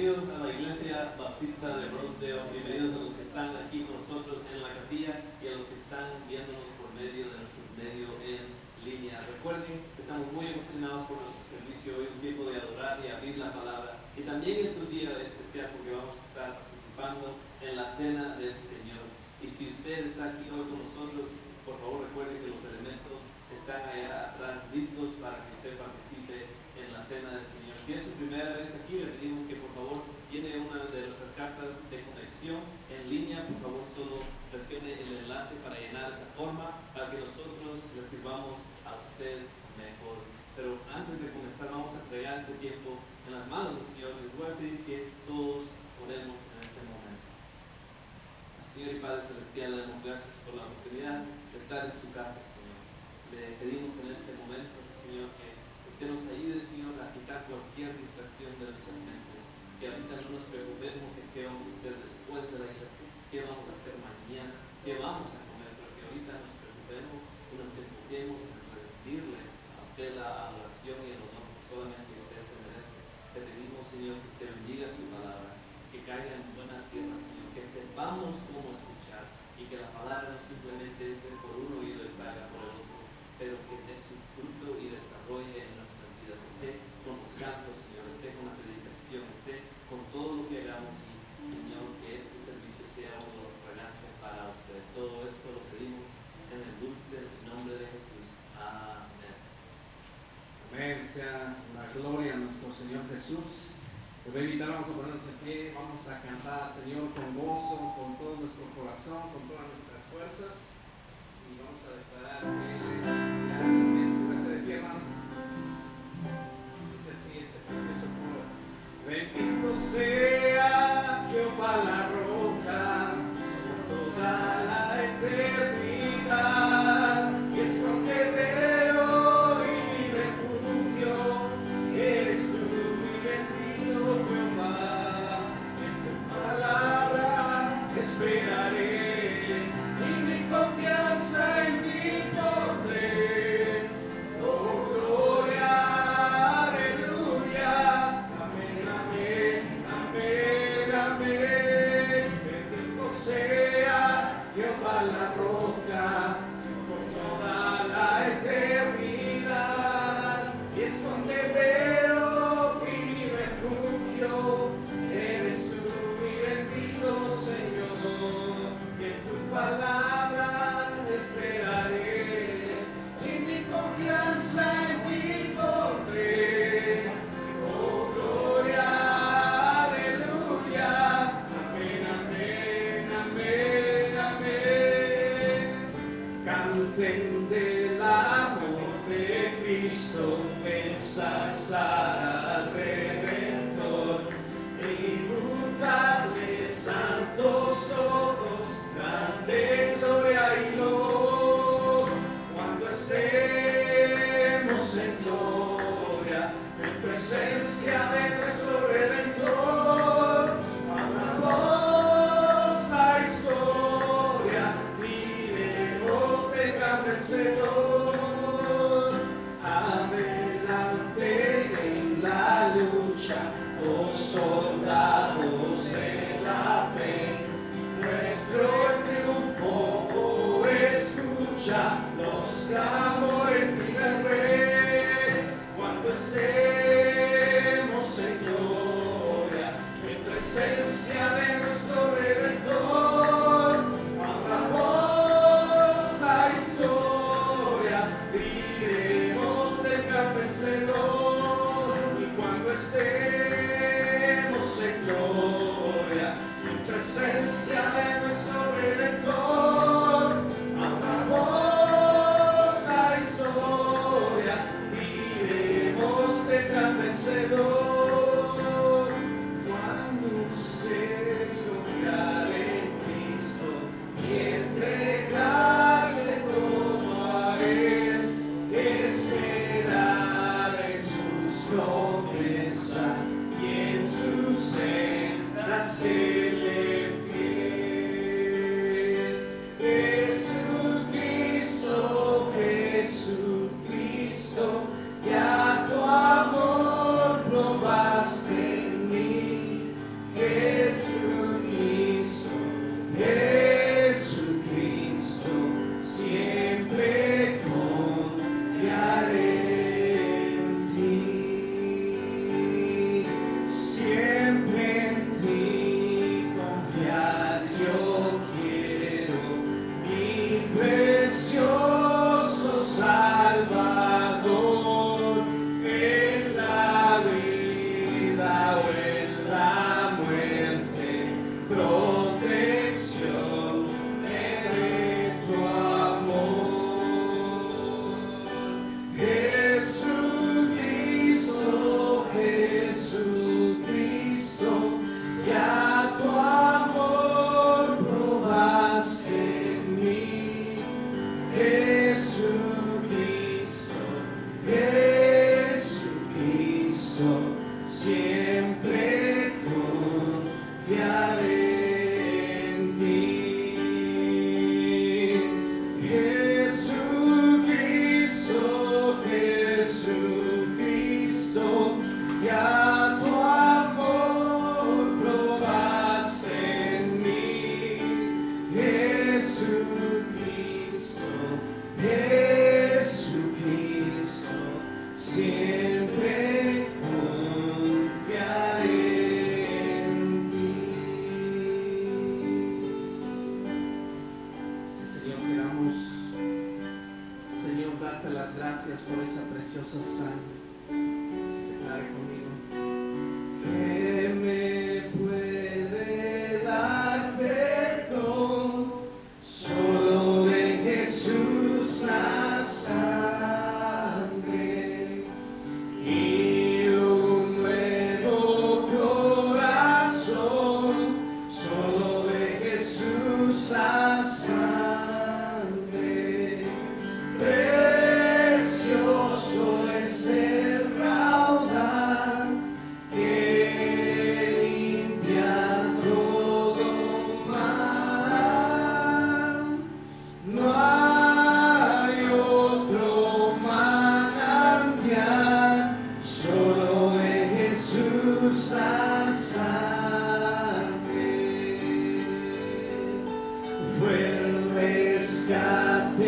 Bienvenidos a la Iglesia Bautista de Rosedale, bienvenidos a los que están aquí con nosotros en la capilla y a los que están viéndonos por medio de nuestro medio en línea. Recuerden que estamos muy emocionados por nuestro servicio hoy, un tiempo de adorar y abrir la palabra. Y también es un día especial porque vamos a estar participando en la Cena del Señor. Y si usted está aquí hoy con nosotros, por favor recuerden que los elementos están allá atrás listos para que usted participe en la Cena del Señor. Si es su primera vez aquí, le pedimos que por favor llene una de nuestras cartas de conexión en línea. Por favor, solo presione el enlace para llenar esa forma para que nosotros le sirvamos a usted mejor. Pero antes de comenzar, vamos a entregar este tiempo en las manos del Señor. Les voy a pedir que todos oremos en este momento. Señor y Padre Celestial, le damos gracias por la oportunidad de estar en su casa, Señor. Le pedimos en este momento, Señor, que usted nos ayude, Señor, a quitar cualquier distracción de nuestras mentes. Que ahorita no nos preocupemos en qué vamos a hacer después de la iglesia, qué vamos a hacer mañana, qué vamos a comer, pero que ahorita nos preocupemos y nos enfoquemos en rendirle a usted la adoración y el honor que solamente usted se merece. Te pedimos, Señor, que usted bendiga su palabra, que caiga en buena tierra, Señor, que sepamos cómo escuchar y que la palabra no simplemente entre por un oído y salga por el otro, pero que dé su fruto y desarrolle en nuestras vidas, esté con los cantos, Señor, esté con la predicación, esté con todo lo que hagamos y, Señor, que este servicio sea un olor fragante para usted. Todo esto lo pedimos en el dulce nombre de Jesús. Amén. Amén, sea la gloria a nuestro Señor Jesús. Les voy a invitar, vamos a ponernos en pie, vamos a cantar al Señor con gozo, con todo nuestro corazón, con todas nuestras fuerzas, y vamos a declarar que Él es realmente. Póngase de pie, hermano. Bendito sea Jehová la roca, por toda la eternidad, y es escondedero y mi refugio, eres tú mi bendito Jehová. En tu palabra esperaré, y mi confianza en ti pondré. Oh, gloria, aleluya, amén, amén, amén, amén. Bendito sea Jehová la roca, por toda la eternidad, y escondedero y mi refugio, eres tú mi bendito Señor. Y en tu palabra esperaré, y mi confianza en ti pondré. Oh, gloria, aleluya, amén, amén, amén, amén. Canten del amor de Cristo, ensalzar al Redentor, tributarle santos todos, grande gloria y loor. Cuando estemos en gloria, en presencia de nuestro Redentor, hablamos la historia, diremos de gran vencedor. Adelante en la lucha, oh soldados de la fe, nuestro triunfo, oh, escucha los clamores del Rey. Cuando estemos en gloria, en presencia de nuestro Redentor, hablamos la historia, diremos del gran vencedor. Y cuando estemos en gloria, en presencia de nuestro Redentor, hablamos la historia, diremos del gran vencedor. Cuando ustedes confiar en Cristo y entregarse todo a Él, esperar en sus promesas y en sus sendas serle fiel. Jesucristo, Jesucristo, ya tu amor probaste en mí. Jesucristo, Jesucristo, siempre confiaré en ti. Siempre en ti confiar yo quiero, mi precioso Salvador. En la vida o en la muerte, protección de tu amor. Jesucristo, Jesucristo, ya tu amor probaste en mí. Jesucristo, Jesucristo, siempre confiaré en ti. Jesucristo, Jesucristo, ya tu amor probaste en mí. Jesucristo, Jesucristo, siempre confiaré en ti. Sí, Señor, queramos, Señor, darte las gracias por esa preciosa sangre. Declare conmigo. ¿Qué me puede dar perdón? Solo de Jesús la sangre y un nuevo Jesús la sangre, precioso es el raudal que limpia todo mal. No hay otro manantial, solo de Jesús la sangre. Fue el rescate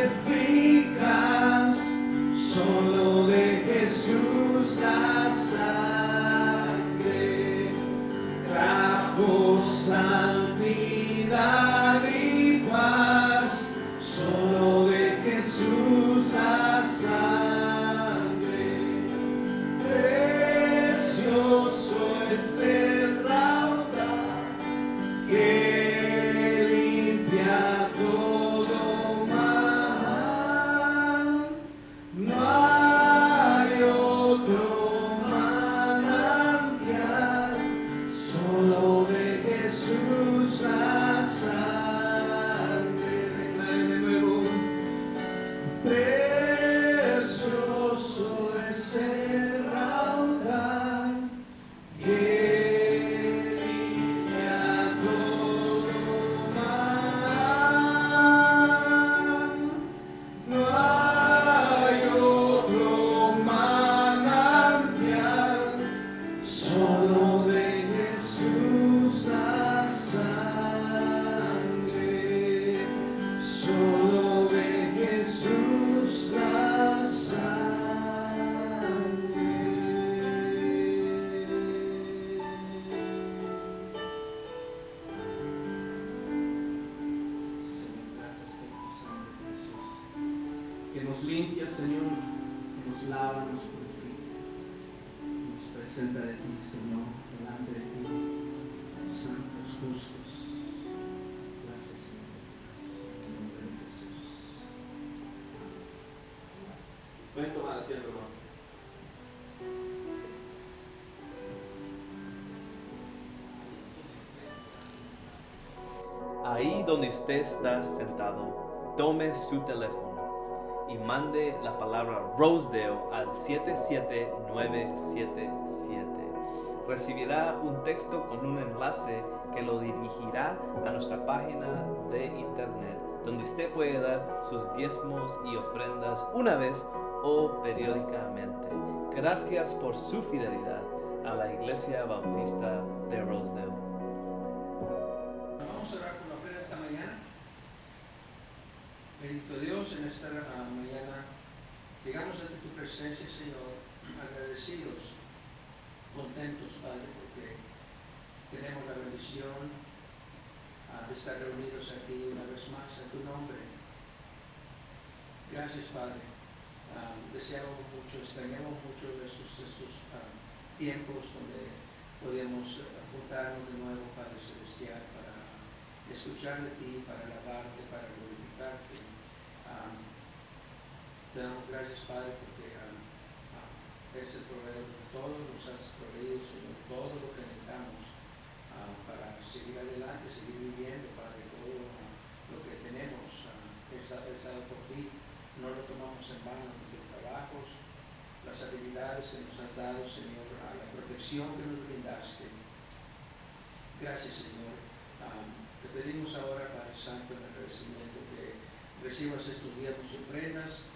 eficaz, solo de Jesús la sangre. Trajo santidad y paz, solo de Jesús la sangre. Precioso es el raudal que limpia todo mal. No hay otro manantial, solo de Jesús la sangre. Declare de nuevo. Precioso es el raudal que limpia todo mal. No hay otro manantial, solo de Jesús la sangre, solo de Jesús la sangre. Señor, gracias por tu sangre, Jesús, que nos limpia, Señor, que nos lava, nos purifica, nos presenta de ti, Señor, delante de ti, santos, justos. Gracias, Señor, gracias, en el nombre de Jesús. Pueden tomar asiento, hermano. Ahí donde usted está sentado, tome su teléfono y mande la palabra Rosedale al 77977. Recibirá un texto con un enlace que lo dirigirá a nuestra página de internet, donde usted puede dar sus diezmos y ofrendas una vez o periódicamente. Gracias por su fidelidad a la Iglesia Bautista de Rosedale. Vamos a orar por la ofrenda esta mañana. Bendito Dios, en esta mañana llegamos ante tu presencia, Señor, agradecidos, contentos, Padre, porque tenemos la bendición de estar reunidos aquí una vez más en tu nombre. Gracias, Padre. Deseamos mucho, extrañamos mucho estos tiempos donde podíamos juntarnos de nuevo, Padre Celestial, para escuchar de ti, para alabarte, para glorificarte. Te damos gracias, Padre, porque eres el proveedor de todo, nos has proveído, Señor, todo lo que necesitamos para seguir adelante, seguir viviendo, Padre. Todo lo que tenemos es dado por ti, no lo tomamos en vano, nuestros trabajos, las habilidades que nos has dado, Señor, la protección que nos brindaste. Gracias, Señor. Te pedimos ahora, Padre Santo, en agradecimiento, que recibas estos días tus ofrendas.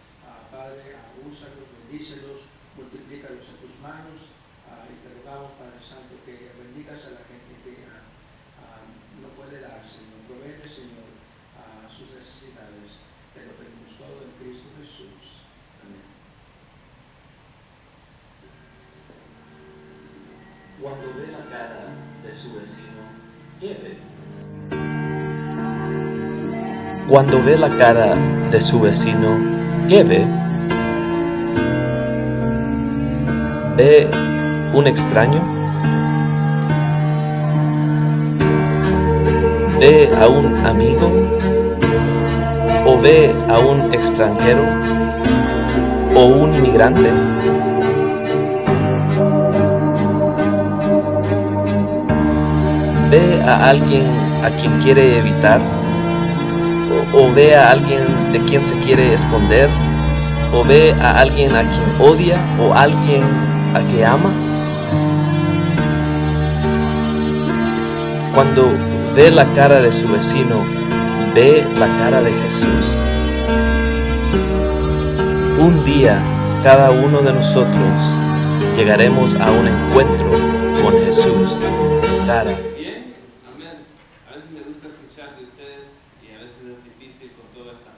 Padre, úsalos, bendícelos, multiplícalos en tus manos, y te rogamos, Padre Santo, que bendigas a la gente que no puede dar, Señor. Provee, Señor, sus necesidades. Te lo pedimos todo en Cristo Jesús. Amén. Cuando ve la cara de su vecino, ¿qué ve? Cuando ve la cara de su vecino, ¿qué ve? ¿Ve un extraño? ¿Ve a un amigo? ¿O ve a un extranjero? ¿O un inmigrante? ¿Ve a alguien a quien quiere evitar, o ve a alguien de quien se quiere esconder, o ve a alguien a quien odia, o alguien a que ama. Cuando ve la cara de su vecino, ve la cara de Jesús. Un día, cada uno de nosotros llegaremos a un encuentro con Jesús, cara. Bien, amén. A veces me gusta escuchar de ustedes y a veces es difícil con toda esta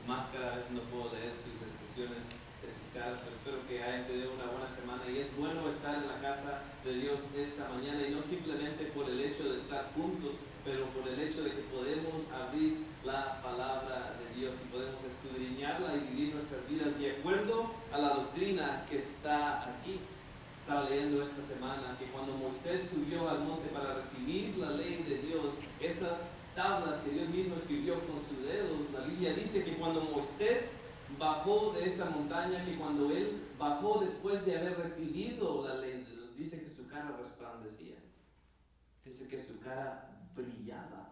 máscara. A veces no puedo leer sus expresiones de sus caras, pero espero que hayan tenido una buena semana. Y es bueno estar en la casa de Dios esta mañana, y no simplemente por el hecho de estar juntos, pero por el hecho de que podemos abrir la palabra de Dios y podemos escudriñarla y vivir nuestras vidas de acuerdo a la doctrina que está aquí. Estaba leyendo esta semana que cuando Moisés subió al monte para recibir la ley de Dios, esas tablas que Dios mismo escribió con sus dedos, la Biblia dice que cuando Moisés bajó de esa montaña, que cuando él bajó después de haber recibido la ley de Dios, dice que su cara resplandecía, dice que su cara brillaba,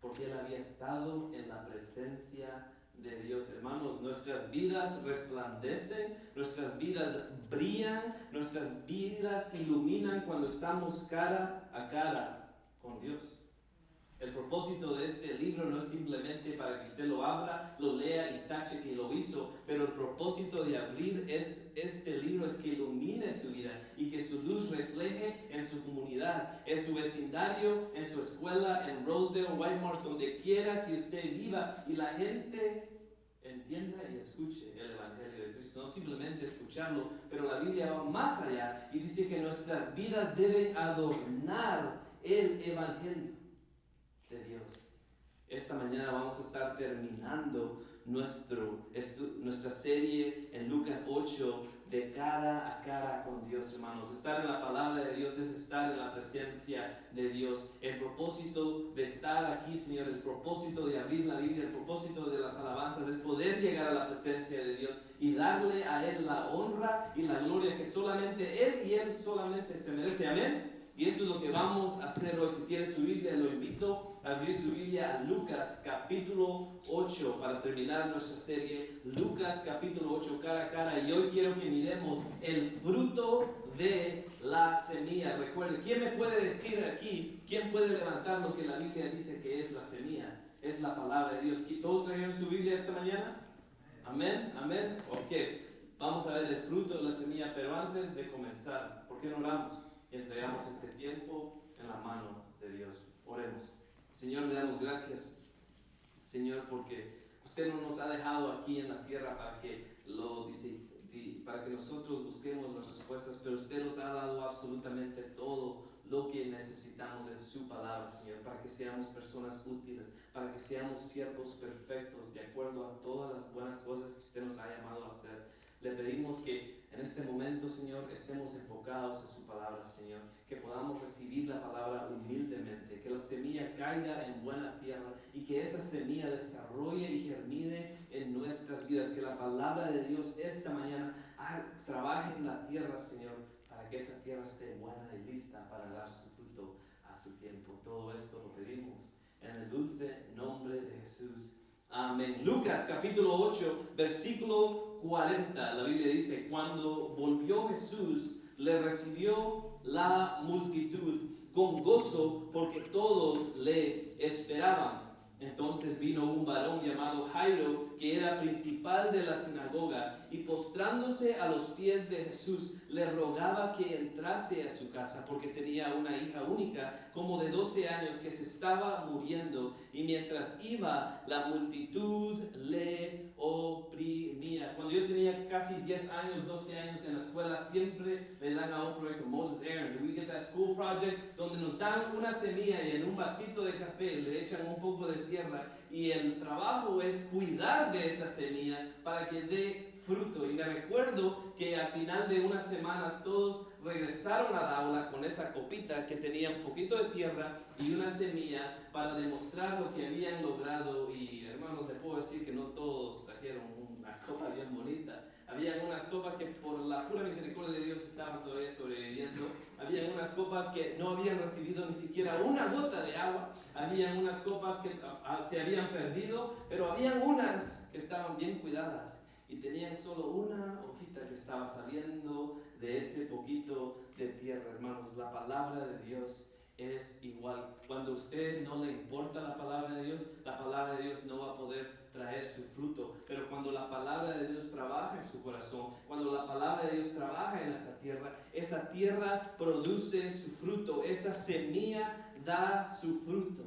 porque él había estado en la presencia de Dios. Hermanos, nuestras vidas resplandecen, nuestras vidas brillan, nuestras vidas iluminan cuando estamos cara a cara con Dios. El propósito de este libro no es simplemente para que usted lo abra, lo lea y tache que lo hizo, pero el propósito de abrir este libro es que ilumine su vida y que su luz refleje en su comunidad, en su vecindario, en su escuela, en Rosedale, White Marsh, donde quiera que usted viva, y la gente entienda y escuche el Evangelio de Cristo. No simplemente escucharlo, pero la Biblia va más allá y dice que nuestras vidas deben adornar el Evangelio de Dios. Esta mañana vamos a estar terminando nuestra serie en Lucas 8 de cara a cara con Dios, hermanos. Estar en la palabra de Dios es estar en la presencia de Dios. El propósito de estar aquí, Señor, el propósito de abrir la Biblia, el propósito de las alabanzas es poder llegar a la presencia de Dios y darle a Él la honra y la gloria que solamente Él y Él solamente se merece. Amén. Y eso es lo que vamos a hacer hoy. Si tiene su Biblia, lo invito a abrir su Biblia a Lucas capítulo 8 para terminar nuestra serie. Lucas capítulo 8, cara a cara. Y hoy quiero que miremos el fruto de la semilla. Recuerde, ¿quién me puede decir aquí? ¿Quién puede levantar lo que la Biblia dice que es la semilla? Es la palabra de Dios. ¿Todos trajeron su Biblia esta mañana? Amén, amén. Ok, vamos a ver el fruto de la semilla, pero antes de comenzar, ¿por qué no oramos? Y entregamos este tiempo en la mano de Dios. Oremos. Señor, le damos gracias, Señor, porque usted no nos ha dejado aquí en la tierra para que nosotros busquemos las respuestas, pero usted nos ha dado absolutamente todo lo que necesitamos en su palabra, Señor, para que seamos personas útiles, para que seamos siervos perfectos, de acuerdo a todas las buenas cosas que usted nos ha llamado a hacer. Le pedimos que en este momento, Señor, estemos enfocados en su palabra, Señor, que podamos recibir la palabra humildemente, que la semilla caiga en buena tierra y que esa semilla desarrolle y germine en nuestras vidas, que la palabra de Dios esta mañana trabaje en la tierra, Señor, para que esa tierra esté buena y lista para dar su fruto a su tiempo. Todo esto lo pedimos en el dulce nombre de Jesús. Amén. Lucas capítulo 8, versículo 40, la Biblia dice: cuando volvió Jesús, le recibió la multitud con gozo, porque todos le esperaban. Entonces vino un varón llamado Jairo, que era principal de la sinagoga, y postrándose a los pies de Jesús, le rogaba que entrase a su casa, porque tenía una hija única, como de 12 años, que se estaba muriendo, y mientras iba, la multitud le oprimía. Cuando yo tenía casi 10 años, 12 años en la escuela, siempre le dan a un proyecto, Moses Aaron, do we get that school project? Donde nos dan una semilla y en un vasito de café le echan un poco de tierra, y el trabajo es cuidar de esa semilla para que dé fruto. Y me recuerdo que al final de unas semanas todos regresaron al aula con esa copita que tenía un poquito de tierra y una semilla para demostrar lo que habían logrado. Y hermanos, les puedo decir que no todos trajeron una copa bien bonita. Habían unas copas que por la pura misericordia de Dios estaban todavía sobreviviendo. Habían unas copas que no habían recibido ni siquiera una gota de agua. Habían unas copas que se habían perdido, pero habían unas que estaban bien cuidadas y tenían solo una hojita que estaba saliendo de ese poquito de tierra. Hermanos, la palabra de Dios es igual. Cuando a usted no le importa la palabra de Dios no va a poder traer su fruto. Pero cuando la palabra de Dios trabaja en su corazón, cuando la palabra de Dios trabaja en esa tierra produce su fruto, esa semilla da su fruto.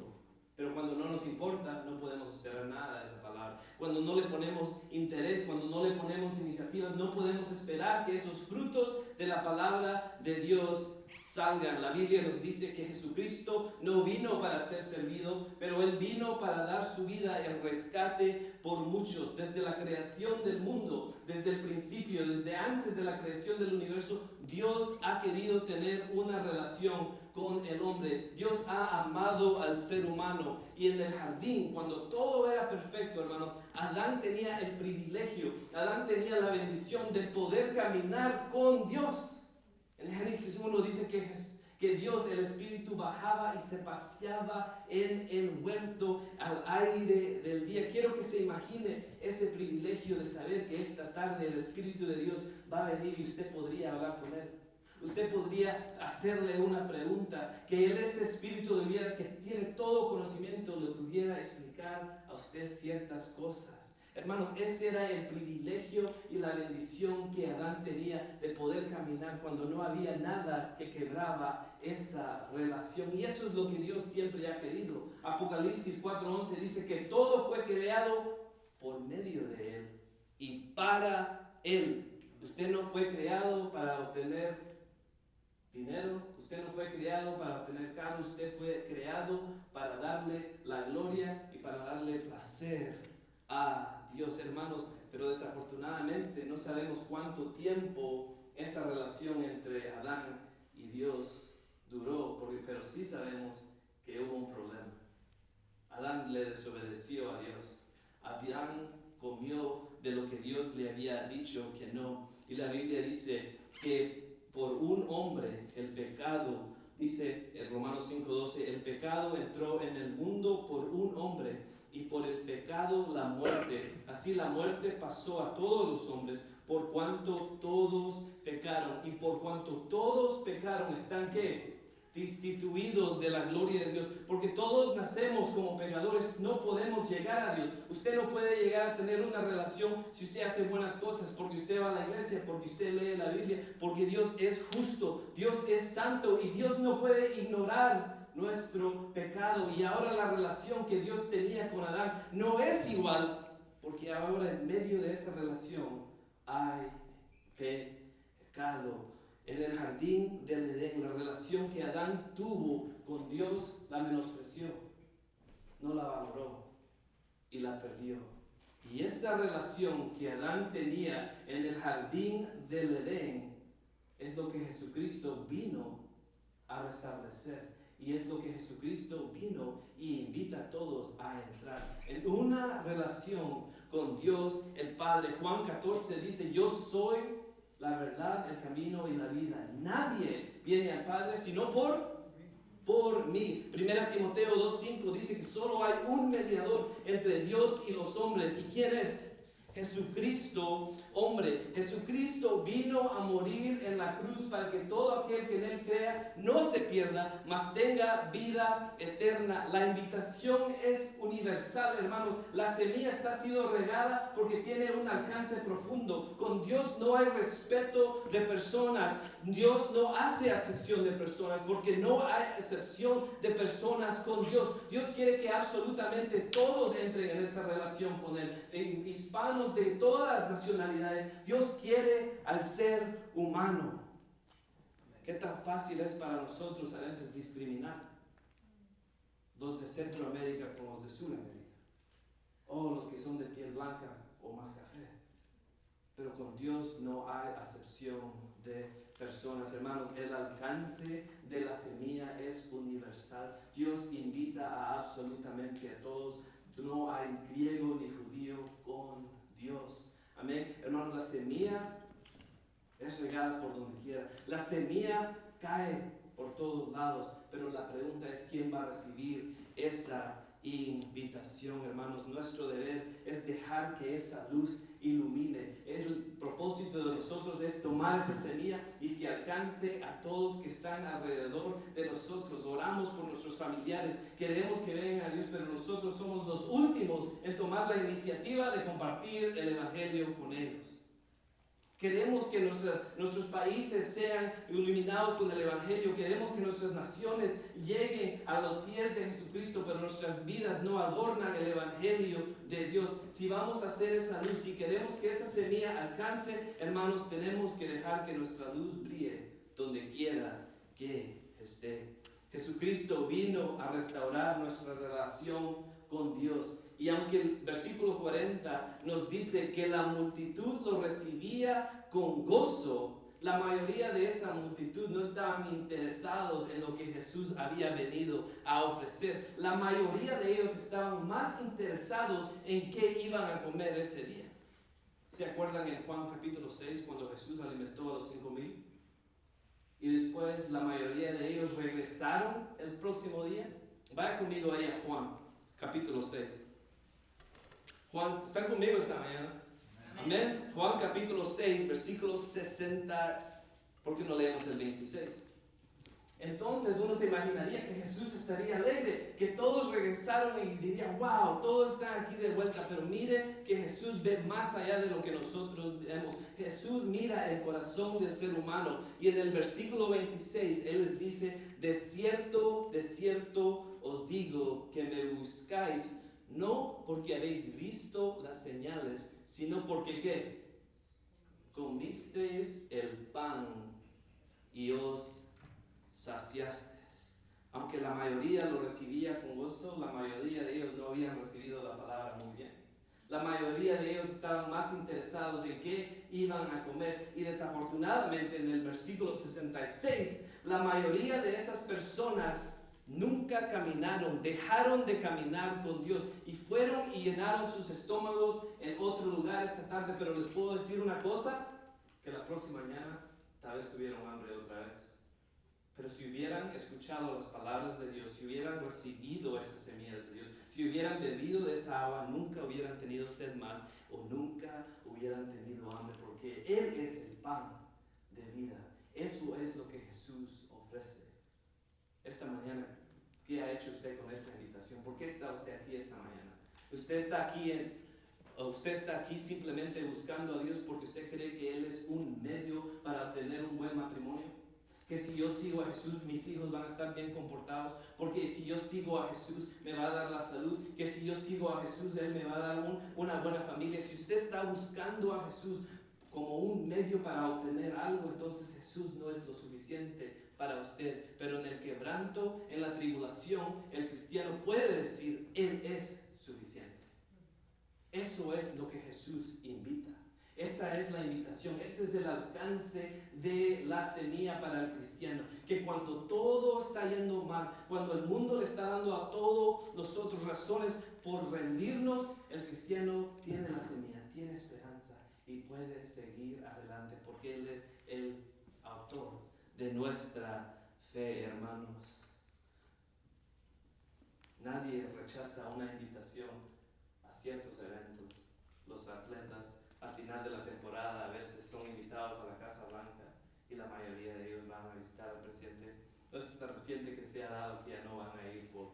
Pero cuando no nos importa, no podemos esperar nada de esa palabra. Cuando no le ponemos interés, cuando no le ponemos iniciativas, no podemos esperar que esos frutos de la palabra de Dios salgan. La Biblia nos dice que Jesucristo no vino para ser servido, pero Él vino para dar su vida en rescate por muchos. Desde la creación del mundo, desde el principio, desde antes de la creación del universo, Dios ha querido tener una relación con el hombre. Dios ha amado al ser humano. Y en el jardín, cuando todo era perfecto, hermanos, Adán tenía el privilegio, Adán tenía la bendición de poder caminar con Dios. En Génesis 1 dice que Dios, el Espíritu, bajaba y se paseaba en el huerto al aire del día. Quiero que se imagine ese privilegio de saber que esta tarde el Espíritu de Dios va a venir y usted podría hablar con Él. Usted podría hacerle una pregunta, que Él, ese Espíritu de vida que tiene todo conocimiento, le pudiera explicar a usted ciertas cosas. Hermanos, ese era el privilegio y la bendición que Adán tenía de poder caminar cuando no había nada que quebraba esa relación. Y eso es lo que Dios siempre ha querido. Apocalipsis 4:11 dice que todo fue creado por medio de Él y para Él. Usted no fue creado para obtener dinero, usted no fue creado para obtener carro, usted fue creado para darle la gloria y para darle placer a Dios, hermanos. Pero desafortunadamente no sabemos cuánto tiempo esa relación entre Adán y Dios duró, pero sí sabemos que hubo un problema. Adán le desobedeció a Dios. Adán comió de lo que Dios le había dicho que no. Y la Biblia dice que por un hombre el pecado, dice en Romanos 5:12, el pecado entró en el mundo por un hombre y por el pecado la muerte. Así la muerte pasó a todos los hombres por cuanto todos pecaron. Y por cuanto todos pecaron, ¿están qué? Destituidos de la gloria de Dios, porque todos nacemos como pecadores, no podemos llegar a Dios. Usted no puede llegar a tener una relación si usted hace buenas cosas, porque usted va a la iglesia, porque usted lee la Biblia, porque Dios es justo, Dios es santo y Dios no puede ignorar nuestro pecado. Y ahora la relación que Dios tenía con Adán no es igual, porque ahora en medio de esa relación hay pecado. En el jardín del Edén, la relación que Adán tuvo con Dios la menospreció, no la valoró y la perdió. Y esa relación que Adán tenía en el jardín del Edén es lo que Jesucristo vino a restablecer. Y es lo que Jesucristo vino y invita a todos a entrar en una relación con Dios el Padre. Juan 14 dice: yo soy la verdad, el camino y la vida. Nadie viene al Padre sino por mí. 1 Timoteo 2:5 dice que solo hay un mediador entre Dios y los hombres. ¿Y quién es? Jesucristo, hombre. Jesucristo vino a morir en la cruz para que todo aquel que en Él crea no se pierda, mas tenga vida eterna. La invitación es universal, hermanos. La semilla ha sido regada porque tiene un alcance profundo. Con Dios no hay respeto de personas. Dios no hace acepción de personas, porque no hay excepción de personas con Dios. Dios quiere que absolutamente todos entren en esta relación con Él. Hispanos de todas las nacionalidades. Dios quiere al ser humano. ¿Qué tan fácil es para nosotros a veces discriminar? Los de Centroamérica con los de Sudamérica, o los que son de piel blanca o más café. Pero con Dios no hay acepción de personas. Hermanos, el alcance de la semilla es universal. Dios invita a absolutamente a todos. No hay griego ni judío con Dios. Amén. Hermanos, la semilla es regada por donde quiera. La semilla cae por todos lados. Pero la pregunta es, ¿quién va a recibir esa invitación, hermanos? Nuestro deber es dejar que esa luz ilumine. El propósito de nosotros es tomar esa semilla y que alcance a todos que están alrededor de nosotros. Oramos por nuestros familiares, queremos que vengan a Dios, pero nosotros somos los últimos en tomar la iniciativa de compartir el Evangelio con ellos. Queremos que nuestros países sean iluminados con el Evangelio. Queremos que nuestras naciones lleguen a los pies de Jesucristo, pero nuestras vidas no adornan el Evangelio de Dios. Si vamos a hacer esa luz, si queremos que esa semilla alcance, hermanos, tenemos que dejar que nuestra luz brille donde quiera que esté. Jesucristo vino a restaurar nuestra relación con Dios. Y aunque el versículo 40 nos dice que la multitud lo recibía con gozo, la mayoría de esa multitud no estaban interesados en lo que Jesús había venido a ofrecer. La mayoría de ellos estaban más interesados en qué iban a comer ese día. ¿Se acuerdan en Juan capítulo 6 cuando Jesús alimentó a los 5,000? Y después la mayoría de ellos regresaron el próximo día. Vaya conmigo ahí a Juan capítulo 6. Juan, ¿están conmigo esta mañana? Amén. Juan capítulo 6, versículo 60. ¿Por qué no leemos el 26? Entonces uno se imaginaría que Jesús estaría alegre, que todos regresaron y diría, wow, todos están aquí de vuelta. Pero mire que Jesús ve más allá de lo que nosotros vemos. Jesús mira el corazón del ser humano. Y en el versículo 26 Él les dice, de cierto os digo que me buscáis, no porque habéis visto las señales, sino porque ¿qué? Comisteis el pan y os saciasteis. Aunque la mayoría lo recibía con gozo, la mayoría de ellos no habían recibido la palabra muy bien. La mayoría de ellos estaban más interesados en qué iban a comer. Y desafortunadamente en el versículo 66, la mayoría de esas personas nunca caminaron, dejaron de caminar con Dios y fueron y llenaron sus estómagos en otro lugar esta tarde. Pero les puedo decir una cosa, que la próxima mañana tal vez tuvieron hambre otra vez. Pero si hubieran escuchado las palabras de Dios, si hubieran recibido esas semillas de Dios, si hubieran bebido de esa agua, nunca hubieran tenido sed más o nunca hubieran tenido hambre, porque Él es el pan de vida. Eso es lo que Jesús ofrece. Esta mañana, ¿qué ha hecho usted con esa invitación? ¿Por qué está usted aquí esta mañana? Usted está aquí simplemente buscando a Dios porque usted cree que Él es un medio para obtener un buen matrimonio. Que si yo sigo a Jesús, mis hijos van a estar bien comportados. Porque si yo sigo a Jesús, me va a dar la salud. Que si yo sigo a Jesús, Él me va a dar una buena familia. Si usted está buscando a Jesús como un medio para obtener algo, entonces Jesús no es lo suficiente para usted. Pero en el quebranto, en la tribulación, el cristiano puede decir, Él es suficiente. Eso es lo que Jesús invita. Esa es la invitación, ese es el alcance de la semilla para el cristiano. Que cuando todo está yendo mal, cuando el mundo le está dando a todos nosotros razones por rendirnos, el cristiano tiene la semilla, tiene esperanza y puede seguir adelante porque Él es el autor de nuestra fe, hermanos. Nadie rechaza una invitación a ciertos eventos. Los atletas al final de la temporada a veces son invitados a la Casa Blanca y la mayoría de ellos van a visitar al presidente. No es tan reciente que se ha dado que ya no van a ir por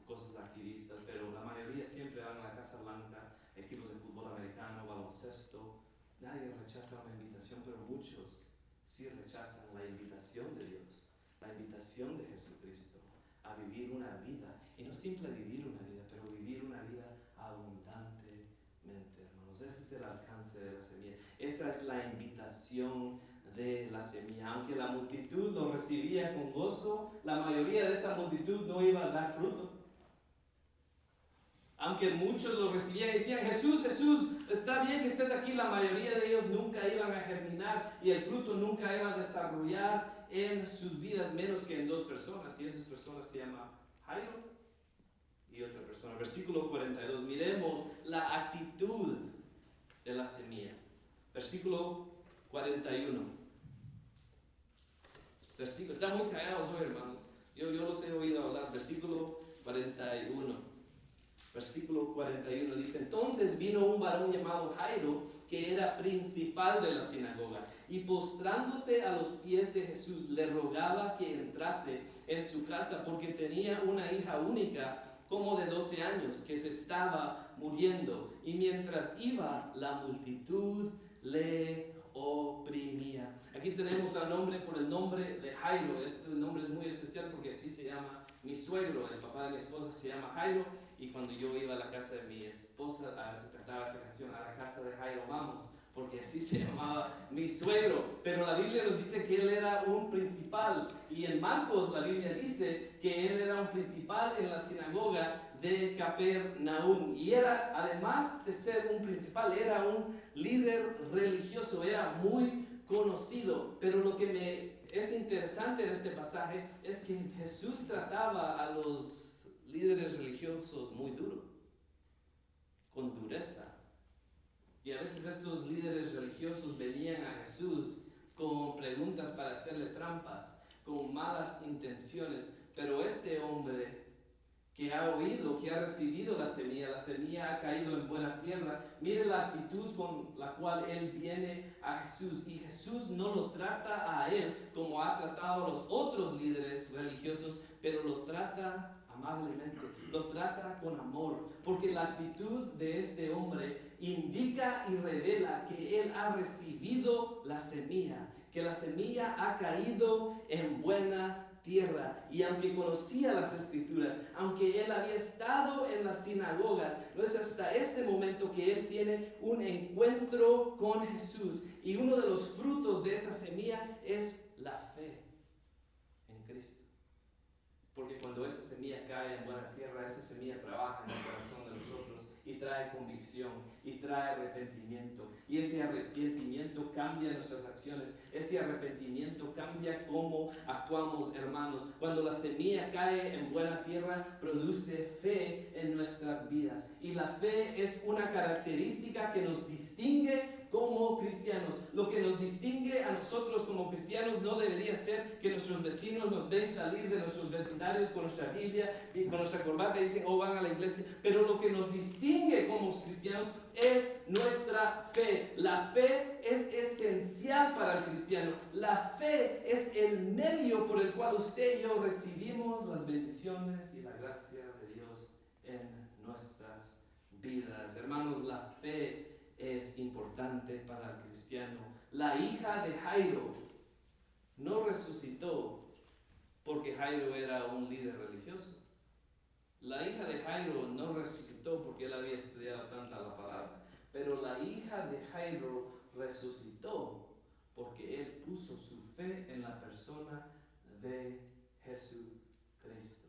cosas activistas, pero la mayoría siempre van a la Casa Blanca, equipos de fútbol americano, baloncesto. Nadie rechaza una invitación, pero muchos sí rechazan la invitación de Dios, la invitación de Jesucristo a vivir una vida, y no simple vivir una vida, pero vivir una vida abundantemente, hermanos. Ese es el alcance de la semilla. Esa es la invitación de la semilla. Aunque la multitud lo recibía con gozo, la mayoría de esa multitud no iba a dar fruto. Aunque muchos lo recibían y decían, Jesús, Jesús, está bien que estés aquí, la mayoría de ellos nunca iban a germinar y el fruto nunca iba a desarrollar en sus vidas, menos que en dos personas. Y esas personas se llaman Jairo y otra persona. Versículo 42, miremos la actitud de la semilla. Versículo 41. Están muy callados hoy, hermanos. Yo los he oído hablar. Versículo 41. Versículo 41 dice, entonces vino un varón llamado Jairo, que era principal de la sinagoga, y postrándose a los pies de Jesús, le rogaba que entrase en su casa, porque tenía una hija única, como de 12 años, que se estaba muriendo, y mientras iba, la multitud le oprimía. Aquí tenemos al hombre por el nombre de Jairo. Este nombre es muy especial porque así se llama mi suegro, el papá de mi esposa se llama Jairo, y cuando yo iba a la casa de mi esposa, a veces cantaba esa canción, a la casa de Jairo vamos, porque así se llamaba mi suegro. Pero la Biblia nos dice que él era un principal, y en Marcos la Biblia dice que él era un principal en la sinagoga de Capernaum, y era, además de ser un principal, era un líder religioso, era muy conocido. Pero lo que me es interesante en este pasaje es que Jesús trataba a los líderes religiosos muy duro, con dureza. Y a veces estos líderes religiosos venían a Jesús con preguntas para hacerle trampas, con malas intenciones. Pero este hombre que ha oído, que ha recibido la semilla ha caído en buena tierra. Mire la actitud con la cual él viene a Jesús, y Jesús no lo trata a él como ha tratado a los otros líderes religiosos, pero lo trata amablemente, lo trata con amor, porque la actitud de este hombre indica y revela que él ha recibido la semilla, que la semilla ha caído en buena tierra. Y aunque conocía las escrituras, aunque él había estado en las sinagogas, no es hasta este momento que él tiene un encuentro con Jesús, y uno de los frutos de esa semilla es la fe en Cristo. Porque cuando esa semilla cae en buena tierra, esa semilla trabaja en el corazón de nosotros y trae convicción y trae arrepentimiento. Y ese arrepentimiento cambia nuestras acciones. Ese arrepentimiento cambia cómo actuamos, hermanos. Cuando la semilla cae en buena tierra, produce fe en nuestras vidas. Y la fe es una característica que nos distingue como cristianos. Lo que nos distingue a nosotros como cristianos no debería ser que nuestros vecinos nos ven salir de nuestros vecindarios con nuestra Biblia y con nuestra corbata y dicen, oh, van a la iglesia. Pero lo que nos distingue como cristianos es nuestra fe. La fe es esencial para el cristiano. La fe es el medio por el cual usted y yo recibimos las bendiciones y la gracia de Dios en nuestras vidas. Hermanos, la fe es importante para el cristiano. La hija de Jairo no resucitó porque Jairo era un líder religioso. La hija de Jairo no resucitó porque él había estudiado tanta la palabra. Pero la hija de Jairo resucitó porque él puso su fe en la persona de Jesucristo.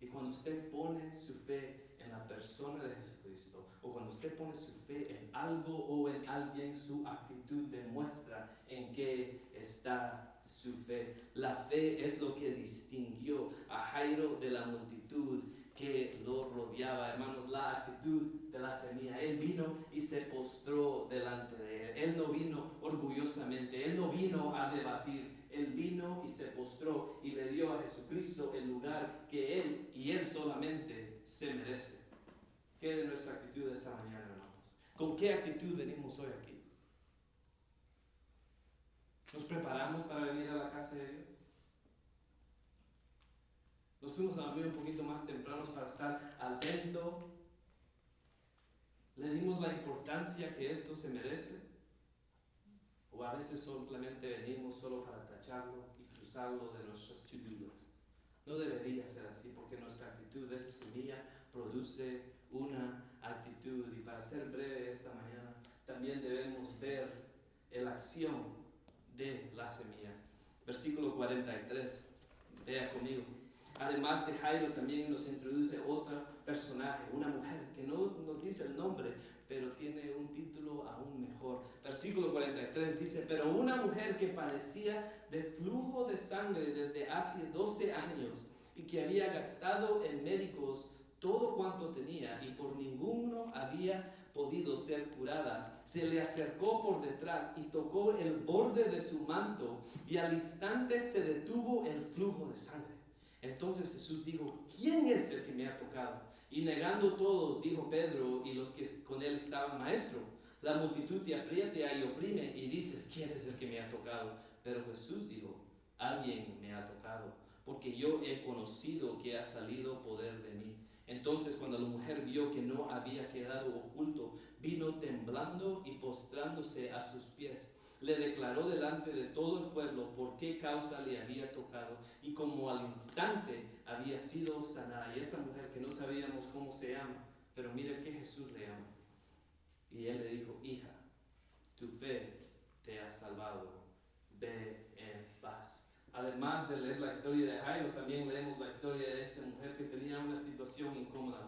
Y cuando usted pone su fe en la persona de Jesucristo, o cuando usted pone su fe en algo o en alguien, su actitud demuestra en qué está su fe. La fe es lo que distinguió a Jairo de la multitud que lo rodeaba. Hermanos, la actitud de la semilla. Él vino y se postró delante de él. Él no vino orgullosamente, él no vino a debatir. Él vino y se postró y le dio a Jesucristo el lugar que él y él solamente se merece. ¿Qué de nuestra actitud esta mañana, hermanos? ¿Con qué actitud venimos hoy aquí? ¿Nos preparamos para venir a la casa de Dios? ¿Nos fuimos a dormir un poquito más tempranos para estar atentos? ¿Le dimos la importancia que esto se merece? ¿O a veces simplemente venimos solo para tacharlo y cruzarlo de nuestras to-do list? No debería ser así, porque nuestra actitud de esa semilla produce una actitud. Y para ser breve esta mañana, también debemos ver la acción de la semilla. Versículo 43, vea conmigo. Además de Jairo, también nos introduce otro personaje personaje, una mujer que no nos dice el nombre, pero tiene un título aún mejor. Versículo 43 dice, pero una mujer que padecía de flujo de sangre desde hace 12 años y que había gastado en médicos todo cuanto tenía y por ninguno había podido ser curada, se le acercó por detrás y tocó el borde de su manto y al instante se detuvo el flujo de sangre. Entonces Jesús dijo, ¿quién es el que me ha tocado? Y negando todos, dijo Pedro y los que con él estaban, Maestro, la multitud te aprieta y oprime y dices, ¿quién es el que me ha tocado? Pero Jesús dijo, alguien me ha tocado, porque yo he conocido que ha salido poder de mí. Entonces cuando la mujer vio que no había quedado oculto, vino temblando y postrándose a sus pies. Le declaró delante de todo el pueblo por qué causa le había tocado y como al instante había sido sanada. Y esa mujer que no sabíamos cómo se llama, pero mire que Jesús le llama. Y él le dijo, hija, tu fe te ha salvado, ve en paz. Además de leer la historia de Jairo, también leemos la historia de esta mujer que tenía una situación incómoda.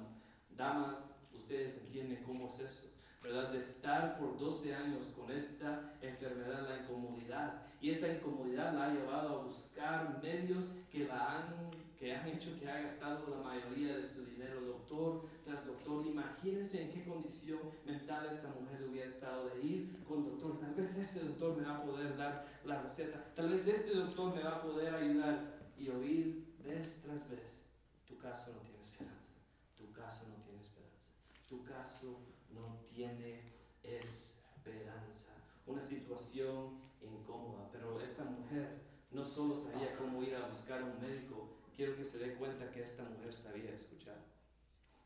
Damas, ustedes entienden cómo es eso, ¿verdad? De estar por 12 años con esta enfermedad, la incomodidad. Y esa incomodidad la ha llevado a buscar medios que han hecho que ha gastado la mayoría de su dinero, doctor tras doctor. Imagínense en qué condición mental esta mujer hubiera estado de ir con doctor. Tal vez este doctor me va a poder dar la receta, tal vez este doctor me va a poder ayudar, y oír vez tras vez, tu caso no tiene esperanza, tu caso no tiene esperanza, tu caso no tiene esperanza. Una situación incómoda, pero esta mujer no solo sabía cómo ir a buscar a un médico. Quiero que se dé cuenta que esta mujer sabía escuchar.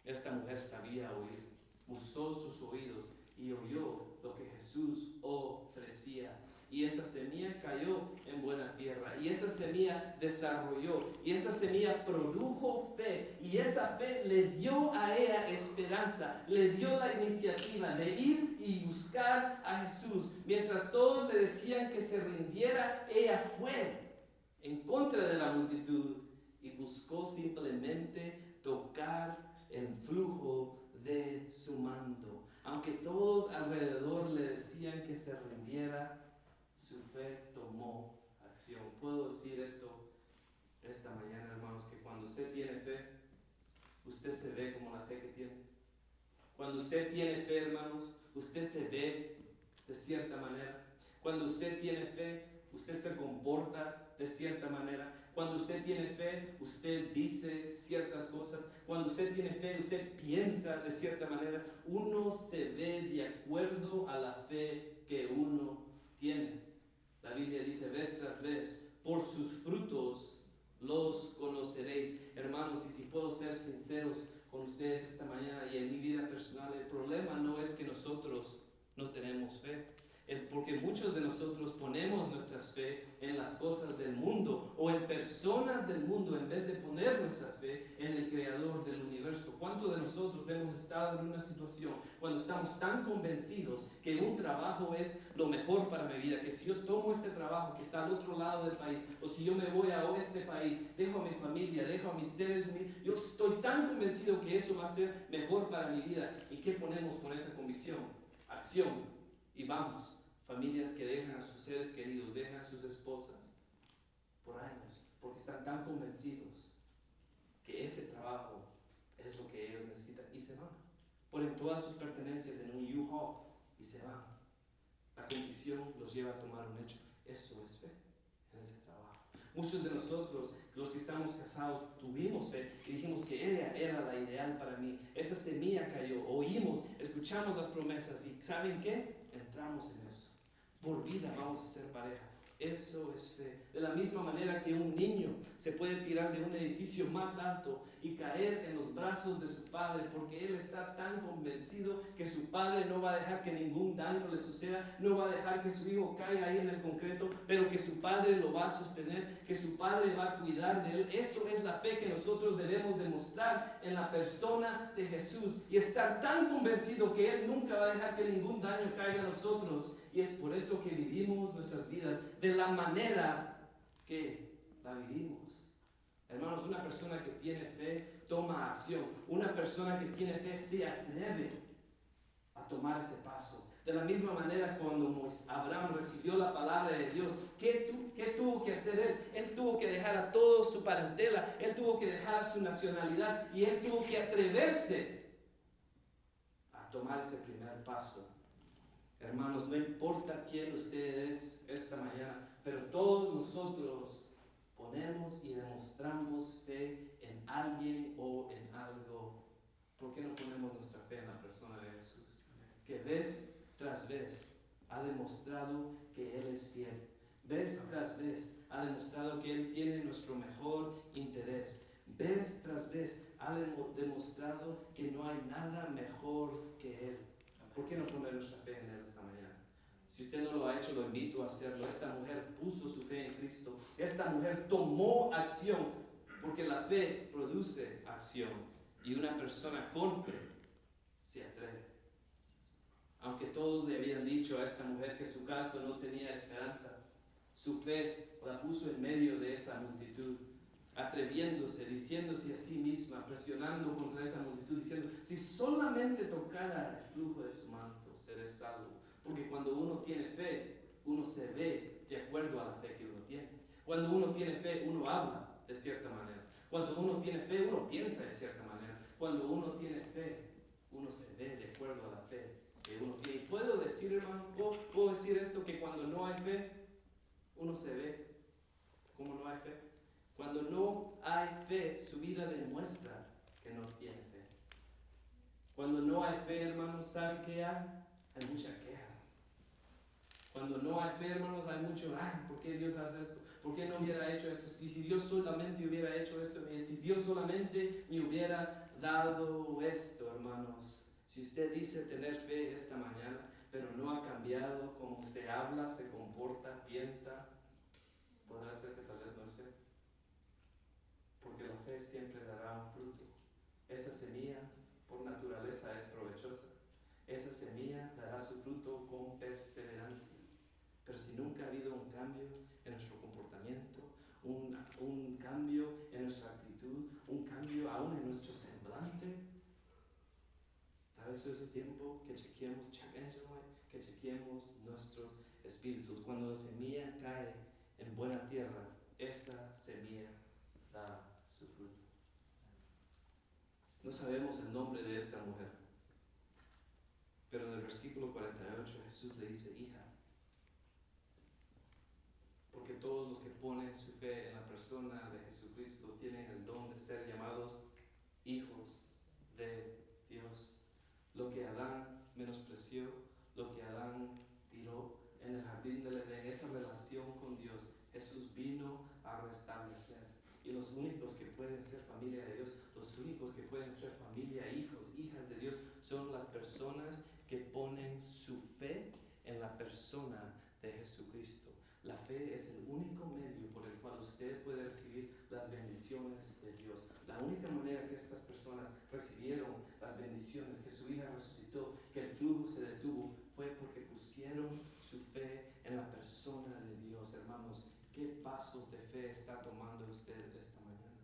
Esta mujer sabía oír. Usó sus oídos y oyó lo que Jesús ofrecía. Y esa semilla cayó en buena tierra. Y esa semilla desarrolló. Y esa semilla produjo fe. Y esa fe le dio a ella esperanza. Le dio la iniciativa de ir y buscar a Jesús. Mientras todos le decían que se rindiera, ella fue en contra de la multitud y buscó simplemente tocar el flujo de su manto. Aunque todos alrededor le decían que se rindiera, su fe tomó acción. Puedo decir esto esta mañana, hermanos, que cuando usted tiene fe, usted se ve como la fe que tiene. Cuando usted tiene fe, hermanos, usted se ve de cierta manera. Cuando usted tiene fe, usted se comporta de cierta manera. Cuando usted tiene fe, usted dice ciertas cosas. Cuando usted tiene fe, usted piensa de cierta manera. Uno se ve de acuerdo a la fe que uno tiene. La Biblia dice vez tras vez, por sus frutos los conoceréis. Hermanos, y si puedo ser sinceros con ustedes esta mañana y en mi vida personal, el problema no es que nosotros no tenemos fe. Porque muchos de nosotros ponemos nuestra fe en las cosas del mundo o en personas del mundo en vez de poner nuestra fe en el Creador del universo. ¿Cuántos de nosotros hemos estado en una situación cuando estamos tan convencidos que un trabajo es lo mejor para mi vida, que si yo tomo este trabajo que está al otro lado del país, o si yo me voy a este país, dejo a mi familia, dejo a mis seres unidos, yo estoy tan convencido que eso va a ser mejor para mi vida? ¿Y qué ponemos con esa convicción? Acción. Y vamos. Familias que dejan a sus seres queridos, dejan a sus esposas por años, porque están tan convencidos que ese trabajo es lo que ellos necesitan y se van. Ponen todas sus pertenencias en un U-Haul y se van. La condición los lleva a tomar un hecho. Eso es fe en ese trabajo. Muchos de nosotros, los que estamos casados, tuvimos fe y dijimos que ella era la ideal para mí. Esa semilla cayó, oímos, escuchamos las promesas y ¿saben qué? Entramos en eso. Por vida vamos a ser pareja. Eso es fe. De la misma manera que un niño se puede tirar de un edificio más alto y caer en los brazos de su padre porque él está tan convencido que su padre no va a dejar que ningún daño le suceda, no va a dejar que su hijo caiga ahí en el concreto, pero que su padre lo va a sostener, que su padre va a cuidar de él. Eso es la fe que nosotros debemos demostrar en la persona de Jesús y estar tan convencido que él nunca va a dejar que ningún daño caiga a nosotros. Y es por eso que vivimos nuestras vidas de la manera que la vivimos. Hermanos, una persona que tiene fe toma acción. Una persona que tiene fe se atreve a tomar ese paso. De la misma manera, cuando Abraham recibió la palabra de Dios, ¿qué tuvo que hacer él? Él tuvo que dejar a toda su parentela, él tuvo que dejar su nacionalidad y él tuvo que atreverse a tomar ese primer paso. Hermanos, no importa quién usted es esta mañana, pero todos nosotros ponemos y demostramos fe en alguien o en algo. ¿Por qué no ponemos nuestra fe en la persona de Jesús? Que vez tras vez ha demostrado que Él es fiel. Vez tras vez ha demostrado que Él tiene nuestro mejor interés. Vez tras vez ha demostrado que no hay nada mejor que Él. ¿Por qué no poner nuestra fe en Él esta mañana? Si usted no lo ha hecho, lo invito a hacerlo. Esta mujer puso su fe en Cristo. Esta mujer tomó acción, porque la fe produce acción. Y una persona con fe se atreve. Aunque todos le habían dicho a esta mujer que su caso no tenía esperanza, su fe la puso en medio de esa multitud, atreviéndose, diciéndose a sí misma, presionando contra esa multitud, diciendo: si solamente tocara el flujo de su manto, seré salvo. Porque cuando uno tiene fe, uno se ve de acuerdo a la fe que uno tiene. Cuando uno tiene fe, uno habla de cierta manera. Cuando uno tiene fe, uno piensa de cierta manera. Cuando uno tiene fe, uno se ve de acuerdo a la fe que uno tiene. Y puedo decir, hermano, puedo decir esto, que cuando no hay fe, uno se ve como no hay fe. Cuando no hay fe, su vida demuestra que no tiene fe. Cuando no hay fe, hermanos, ¿saben qué hay? Hay mucha queja. Cuando no hay fe, hermanos, hay mucho: ay, ¿por qué Dios hace esto? ¿Por qué no hubiera hecho esto? Si Dios solamente hubiera hecho esto, si Dios solamente me hubiera dado esto, hermanos. Si usted dice tener fe esta mañana, pero no ha cambiado como usted habla, se comporta, piensa, podrá ser que tal vez no es fe. Porque la fe siempre dará un fruto. Esa semilla, por naturaleza, es provechosa. Esa semilla dará su fruto con perseverancia. Pero si nunca ha habido un cambio en nuestro comportamiento, un cambio en nuestra actitud, un cambio aún en nuestro semblante, tal vez es el tiempo que chequeemos, que chequeemos nuestros espíritus. Cuando la semilla cae en buena tierra, esa semilla da su fruto. No sabemos el nombre de esta mujer, pero en el versículo 48 Jesús le dice: hija. Porque todos los que ponen su fe en la persona de Jesucristo tienen el don de ser llamados hijos de Dios. Lo que Adán menospreció, lo que Adán tiró en el jardín del Edén, esa relación con Dios, Jesús vino a restablecer. Y los únicos que pueden ser familia de Dios, los únicos que pueden ser familia, hijos, hijas de Dios, son las personas que ponen su fe en la persona de Jesucristo. La fe es el único medio por el cual usted puede recibir las bendiciones de Dios. La única manera que estas personas recibieron las bendiciones, que su hija resucitó, que el flujo se detuvo, fue porque pusieron su fe en la persona de Dios. Hermanos, ¿qué pasos de fe está tomando usted esta mañana?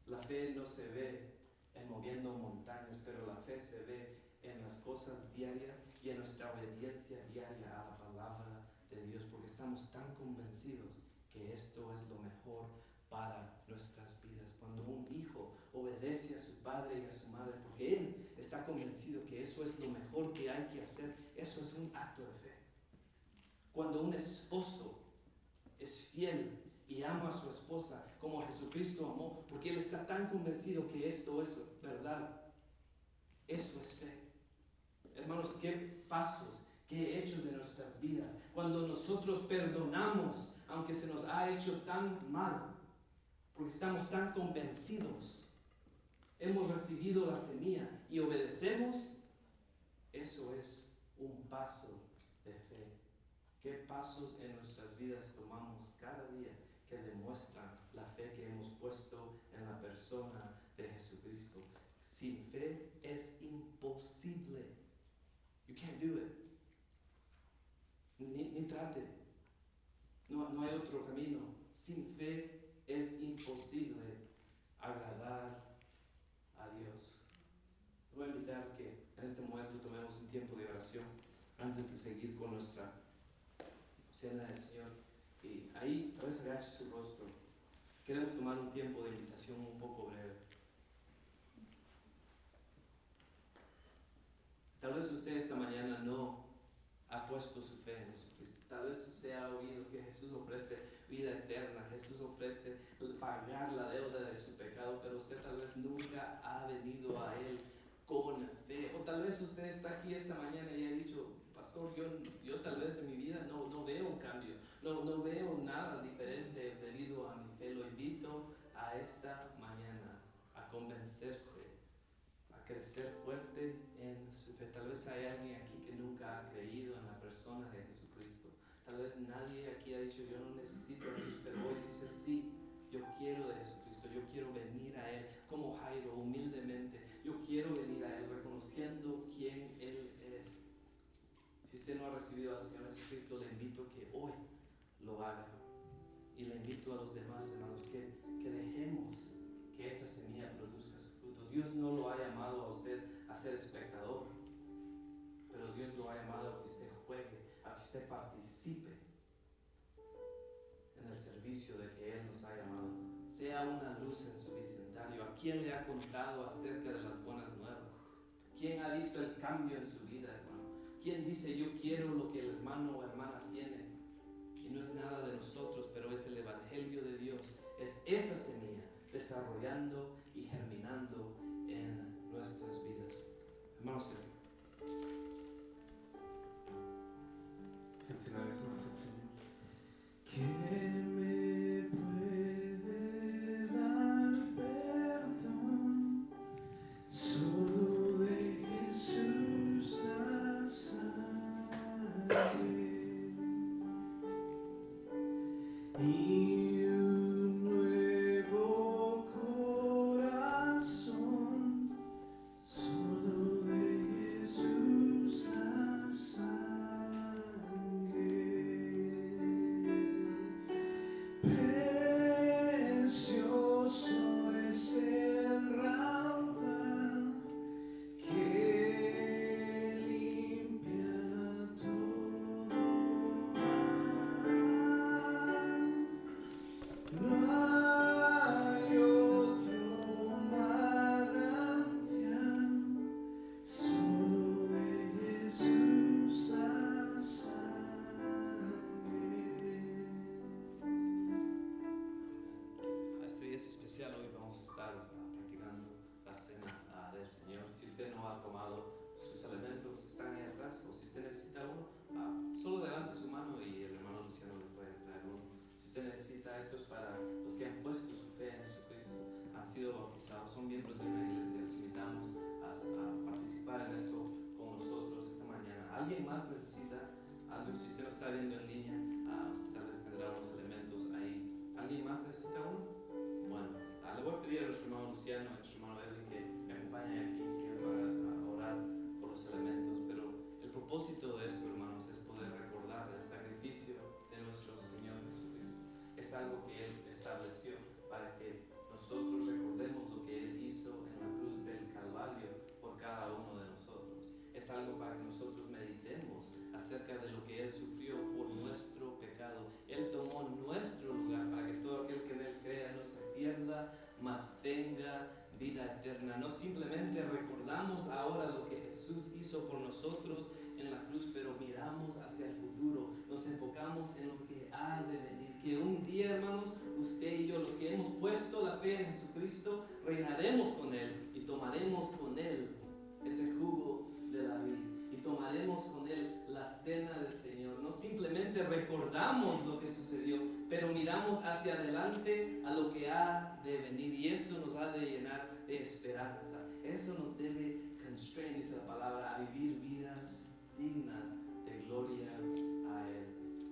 La fe no se ve en moviendo montañas, pero la fe se ve en las cosas diarias y en nuestra obediencia diaria a la palabra de Dios, porque estamos tan convencidos que esto es lo mejor para nuestras vidas. Cuando un hijo obedece a su padre y a su madre porque él está convencido que eso es lo mejor que hay que hacer, eso es un acto de fe. Cuando un esposo es fiel y ama a su esposa como Jesucristo amó, porque él está tan convencido que esto es verdad, eso es fe. Hermanos, qué pasos, qué hechos de nuestras vidas. Cuando nosotros perdonamos, aunque se nos ha hecho tan mal, porque estamos tan convencidos, hemos recibido la semilla y obedecemos, eso es un paso de fe. ¿Qué pasos en nuestras vidas tomamos cada día que demuestran la fe que hemos puesto en la persona de Jesucristo? Sin fe es imposible. You can't do it. Ni trate. No hay otro camino. Sin fe es imposible agradar a Dios. Voy a invitar que en este momento tomemos un tiempo de oración antes de seguir con nuestra cena del Señor. Y ahí, tal vez agache su rostro. Queremos tomar un tiempo de invitación un poco breve. Tal vez usted esta mañana no ha puesto su fe en Jesucristo. Tal vez usted ha oído que Jesús ofrece vida eterna, Jesús ofrece pagar la deuda de su pecado, pero usted tal vez nunca ha venido a Él con fe. O tal vez usted está aquí esta mañana y ha dicho, pastor, yo tal vez en mi vida no veo un cambio, no veo nada diferente debido a mi fe. Lo invito a esta mañana a convencerse, a crecer fuerte en su fe. Tal vez hay alguien aquí que nunca ha creído en la persona de Jesucristo. Tal vez nadie aquí ha dicho, yo no necesito a Jesús, pero hoy dice, sí, yo quiero de Jesucristo, yo quiero venir a Él como Jairo, humildemente. Yo quiero venir a Él reconociendo quién Él es. Si usted no ha recibido al Señor Jesucristo, le invito que hoy lo haga. Y le invito a los demás hermanos que dejemos que esa semilla produzca su fruto. Dios no lo ha llamado a usted a ser espectador, pero Dios lo ha llamado a que usted juegue, a que usted participe en el servicio de que Él nos ha llamado. Sea una luz en su vecindario. ¿A quién le ha contado acerca de las buenas nuevas? ¿Quién ha visto el cambio en su vida, hermano? ¿Quién dice, yo quiero lo que el hermano o hermana tiene? Y no es nada de nosotros, pero es el Evangelio de Dios. Es esa semilla desarrollando y germinando en nuestras vidas. Hermanos, Canciones más al Señor. ¿Quién me puede dar perdón? Solo de Jesús la sangre. Y un nuevo corazón, solo de Jesús la sangre. Precioso es el raudal que limpia todo mal. No hay otro manantial, solo de Jesús la sangre. Este día es especial. Hoy vamos a estar practicando la cena del Señor. Si usted no ha tomado sus elementos, están ahí atrás, o si usted necesita uno, solo levante su mano y el hermano Luciano le puede traer uno. Si usted necesita, esto es para los que han puesto su fe en Jesucristo, han sido bautizados, son miembros de una iglesia. Los invitamos a participar en esto con nosotros esta mañana. ¿Alguien más necesita algo? Si usted lo está viendo en línea, usted tal vez tendrá unos elementos ahí. ¿Alguien más necesita uno? Bueno, le voy a pedir a nuestro hermano Luciano, a nuestro hermano Edwin que me acompañe aquí, que van a orar por los elementos. Pero el propósito de esto, hermanos, es poder recordar el sacrificio de nuestro Señor Jesucristo. Es algo que Él estableció para que nosotros recordemos lo que Él hizo en la cruz del Calvario por cada uno de nosotros. Es algo para que nosotros meditemos acerca de lo que Él sufrió por nuestro pecado. Él tomó nuestro lugar para que todo aquel que en Él crea no se pierda, mas tenga vida eterna. No simplemente recordamos ahora lo que Jesús hizo por nosotros en la cruz, pero miramos hacia el futuro, nos enfocamos en lo que ha de venir, que un día, hermanos, usted y yo, los que hemos puesto la fe en Jesucristo, reinaremos con Él y tomaremos con Él ese jugo de la vida y tomaremos con Él la cena del Señor. No simplemente recordamos lo que sucedió, pero miramos hacia adelante a lo que ha de venir, y eso nos ha de llenar de esperanza. Eso nos debe constrain, dice la palabra, a vivir vidas dignas de gloria a Él.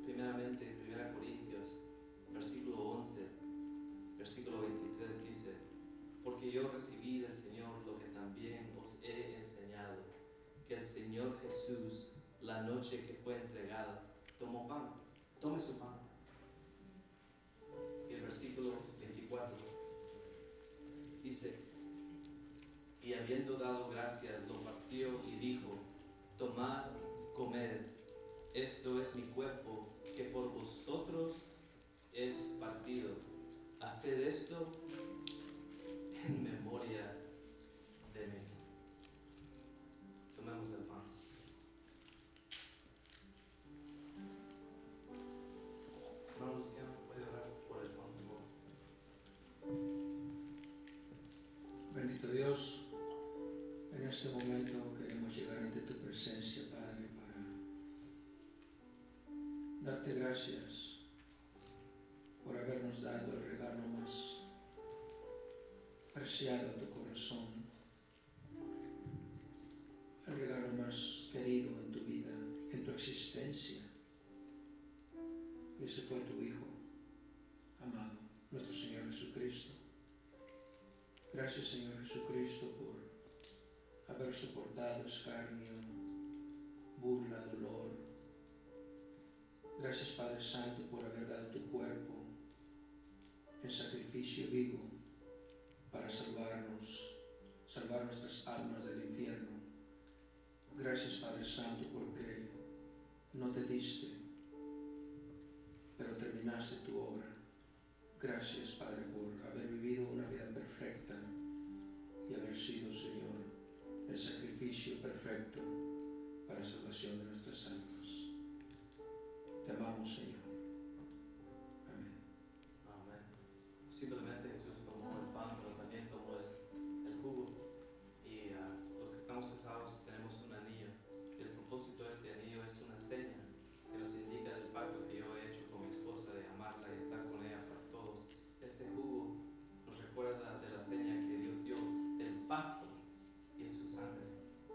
Primeramente, 1 Corintios, versículo 11, versículo 23 dice: porque yo recibí del Señor lo que también os he enseñado, que el Señor Jesús, la noche que fue entregado, tomó pan. Tome su pan. versículo 24. Dice, y habiendo dado gracias, lo partió y dijo, tomad, comed, esto es mi cuerpo, que por vosotros es partido. Haced esto en memoria de mí. Tomemos el pan. Hermano Luciano, ¿puede orar por el pan, por favor? Bendito Dios, en este momento queremos llegar ante tu presencia, Padre, para darte gracias por habernos dado el regalo más preciado en tu corazón, el regalo más querido en tu vida, en tu existencia. Ese fue tu Hijo amado, nuestro Señor Jesucristo. Gracias, Señor Jesucristo, por haber soportado escarnio, burla, dolor. Gracias, Padre Santo, por haber dado tu cuerpo en sacrificio vivo para salvarnos, salvar nuestras almas del infierno. Gracias, Padre Santo, porque no te diste, pero terminaste tu obra. Gracias, Padre, por haber vivido una vida perfecta y haber sido, Señor, el sacrificio perfecto para la salvación de nuestras almas. Te amamos, Señor. Amén. Amén. Simplemente Jesús tomó el pan, pero también tomó el jugo. Y los que estamos casados tenemos un anillo. Y el propósito de este anillo es una seña que nos indica del pacto que yo he hecho con mi esposa de amarla y estar con ella para todos. Este jugo nos recuerda de la seña que Dios dio del pacto y es su sangre.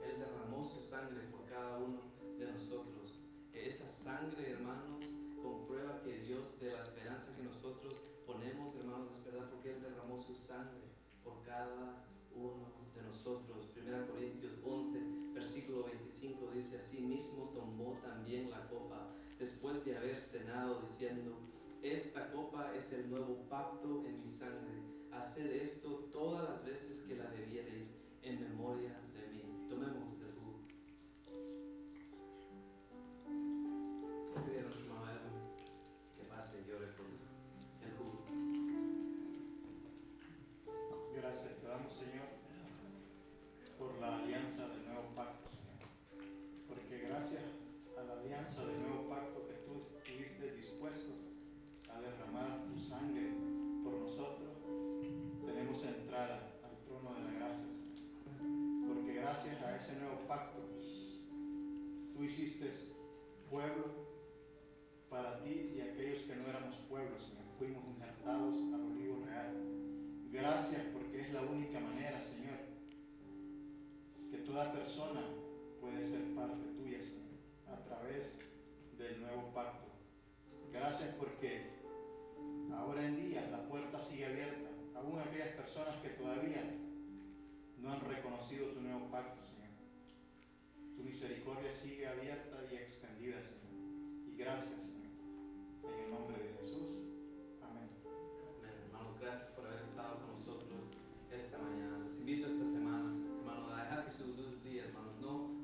Él derramó su sangre por cada uno de nosotros. Esa sangre, hermanos, comprueba que Dios, de la esperanza que nosotros ponemos, hermanos, es verdad, porque Él derramó su sangre por cada uno de nosotros. 1 Corintios 11, versículo 25 dice, así mismo tomó también la copa después de haber cenado, diciendo, esta copa es el nuevo pacto en mi sangre. Haced esto todas las veces que la bebiereis en memoria de mí. Tomemos el jugo. Pide a nuestro hermano Edwin que pase y ore por el jugo. Gracias te damos, Señor, por la alianza del nuevo pacto, Señor. Porque gracias a la alianza del nuevo pacto que tú estuviste dispuesto a derramar tu sangre por nosotros, tenemos entrada al trono de la gracia, Señor. Porque gracias a ese nuevo pacto, tú hiciste pueblo para ti y aquellos que no éramos pueblo, Señor. Fuimos injertados al olivo real. Gracias porque es la única manera, Señor, que toda persona puede ser parte tuya, Señor, a través del nuevo pacto. Gracias porque ahora en día la puerta sigue abierta, aún aquellas personas que todavía no han reconocido tu nuevo pacto, Señor. Tu misericordia sigue abierta y extendida, Señor. Y gracias, Señor. En el nombre de Jesús. Amén. Amén. Hermanos, gracias por haber estado con nosotros esta mañana. Les invito estas semanas, hermanos, a dejar que su luz brille, hermanos. No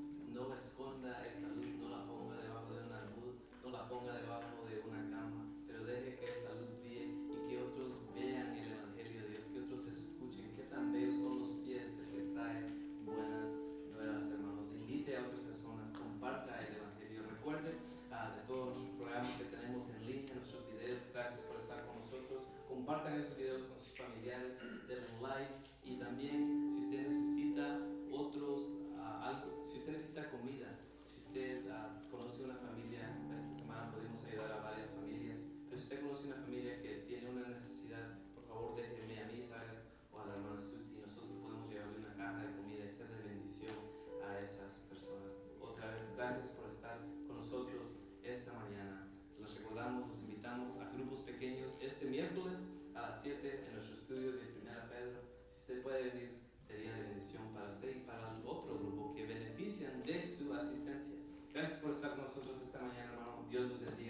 esconda esa luz, no la ponga debajo de un almud, no la ponga debajo de una cama, pero deje que esa luz brille y que otros vean el Evangelio de Dios, que otros escuchen qué tan bellos son los pies del que trae buenas nuevas, hermanos. Invite a otras personas, comparta el Evangelio. Recuerde de todos nuestros programas que tenemos en línea, nuestros videos. Gracias por estar con nosotros. Compartan esos videos con sus familiares, denle un like. Y también, si usted necesita si usted necesita comida, si usted conoce una familia, esta semana pudimos ayudar a varias familias, pero si usted conoce una familia que tiene una necesidad, por favor déjenme a mí saber o a la hermana Susi, y nosotros podemos llevarle una caja de comida y ser de bendición a esas personas. Otra vez, gracias por estar con nosotros esta mañana. Les recordamos, los invitamos a grupos pequeños este miércoles a las 7 en nuestro estudio de 1 Pedro. Si usted puede venir, sería de bendición para usted y para el otro grupo que benefician de su asistencia. Gracias por estar con nosotros esta mañana, hermano. Dios los bendiga.